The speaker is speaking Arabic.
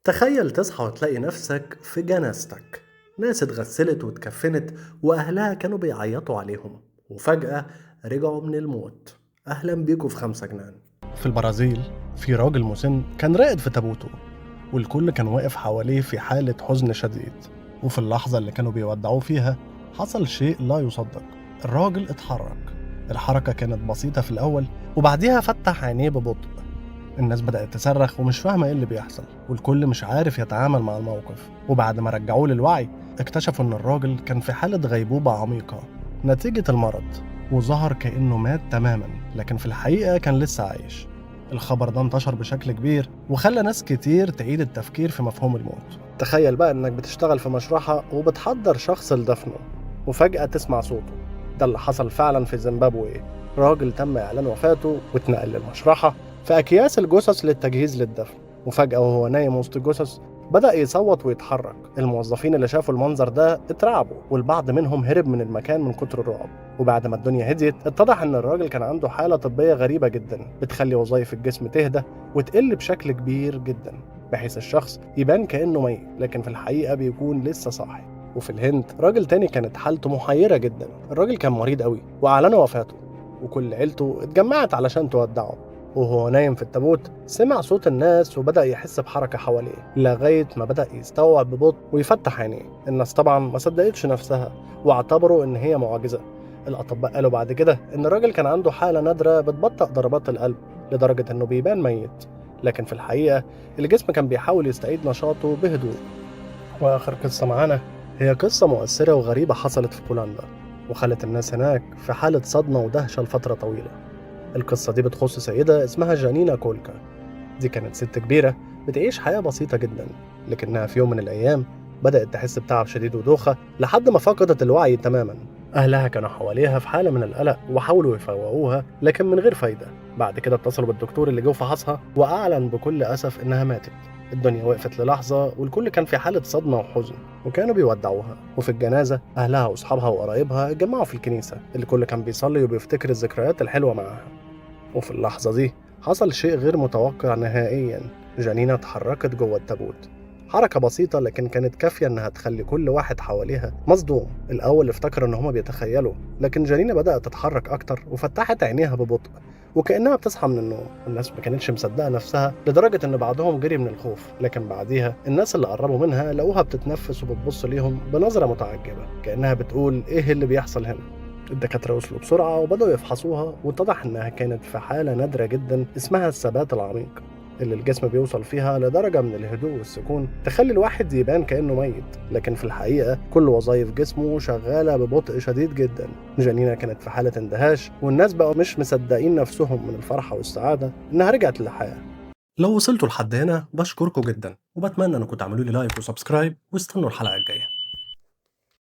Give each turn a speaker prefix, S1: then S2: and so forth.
S1: تخيل تصحى وتلاقي نفسك في جنازتك، ناس اتغسلت واتكفنت وأهلها كانوا بيعيطوا عليهم، وفجأة رجعوا من الموت. أهلا بيكوا في 5 جنان. في البرازيل في راجل مسن كان راقد في تابوته، والكل كان واقف حواليه في حالة حزن شديد. وفي اللحظة اللي كانوا بيودعوه فيها حصل شيء لا يصدق. الراجل اتحرك. الحركة كانت بسيطة في الأول، وبعديها فتح عينيه ببطء. الناس بدأت تصرخ ومش فاهمة ايه اللي بيحصل، والكل مش عارف يتعامل مع الموقف. وبعد ما رجعوه للوعي اكتشفوا ان الراجل كان في حالة غيبوبة عميقة نتيجة المرض، وظهر كأنه مات تماما، لكن في الحقيقة كان لسه عايش. الخبر ده انتشر بشكل كبير وخلى ناس كتير تعيد التفكير في مفهوم الموت. تخيل بقى انك بتشتغل في مشرحة وبتحضر شخص لدفنه، وفجأة تسمع صوته. ده اللي حصل فعلا في زيمبابوي. راجل تم إعلان وفاته واتنقل للمشرحة في أكياس الجثث للتجهيز للدفن، وفجأة وهو نايم وسط الجثث بدأ يصوت ويتحرك. الموظفين اللي شافوا المنظر ده اترعبوا، والبعض منهم هرب من المكان من كتر الرعب. وبعد ما الدنيا هديت اتضح ان الراجل كان عنده حالة طبية غريبة جدا بتخلي وظائف الجسم تهدى وتقل بشكل كبير جدا، بحيث الشخص يبان كأنه ميت لكن في الحقيقة بيكون لسه صاحي. وفي الهند راجل تاني كانت حالته محيرة جدا. الراجل كان مريض قوي وأعلنوا وفاته، وكل عيلته اتجمعت علشان تودعه. وهو نايم في التابوت سمع صوت الناس وبدأ يحس بحركة حواليه، لغاية ما بدأ يستوعب ببطء ويفتح عينيه. الناس طبعا ما صدقتش نفسها واعتبروا ان هي معجزة. الأطباء قالوا بعد كده ان الراجل كان عنده حالة نادرة بتبطئ ضربات القلب لدرجة انه بيبان ميت، لكن في الحقيقة الجسم كان بيحاول يستعيد نشاطه بهدوء. وآخر قصة معانا هي قصة مؤثرة وغريبة حصلت في بولندا، وخلت الناس هناك في حالة صدمة ودهشة لفترة طويلة. القصة دي بتخص سيدة اسمها جانينا كولكا. دي كانت ست كبيرة بتعيش حياة بسيطة جدا، لكنها في يوم من الأيام بدأت تحس بتعب شديد ودوخة لحد ما فقدت الوعي تماما. أهلها كانوا حواليها في حالة من القلق وحاولوا يفوقوها لكن من غير فايدة. بعد كده اتصلوا بالدكتور اللي جه فحصها وأعلن بكل أسف إنها ماتت. الدنيا وقفت للحظة والكل كان في حالة صدمة وحزن، وكانوا بيودعوها. وفي الجنازة أهلها وأصحابها وقرايبها اتجمعوا في الكنيسة. الكل كان بيصلي وبيفتكر الذكريات الحلوة معاها. وفي اللحظة دي حصل شيء غير متوقع نهائيا. جانينا اتحركت جوه التابوت، حركة بسيطة لكن كانت كافية انها تخلي كل واحد حواليها مصدوم. الاول افتكر ان هما بيتخيلوا، لكن جانينا بدأت تتحرك اكتر وفتحت عينيها ببطء وكأنها بتصحى من النوم. الناس ما كانتش مصدقة نفسها لدرجة ان بعضهم جري من الخوف، لكن بعديها الناس اللي قربوا منها لقوها بتتنفس وبتبص ليهم بنظرة متعجبة كأنها بتقول ايه اللي بيحصل هنا. الدكاترة وصلوا بسرعة وبدأوا يفحصوها، واتضح إنها كانت في حالة نادرة جدا اسمها الثبات العميق، اللي الجسم بيوصل فيها لدرجة من الهدوء والسكون تخلي الواحد يبان كأنه ميت، لكن في الحقيقة كل وظائف جسمه شغالة ببطء شديد جدا. جانينا كانت في حالة اندهاش، والناس بقوا مش مصدقين نفسهم من الفرحة والسعادة إنها رجعت للحياة. لو وصلتوا لحد هنا بشكركم جدا، وبتمنى إنكم تعملوا لي لايك وسبسكرايب، واستنوا الحلقة الجاية.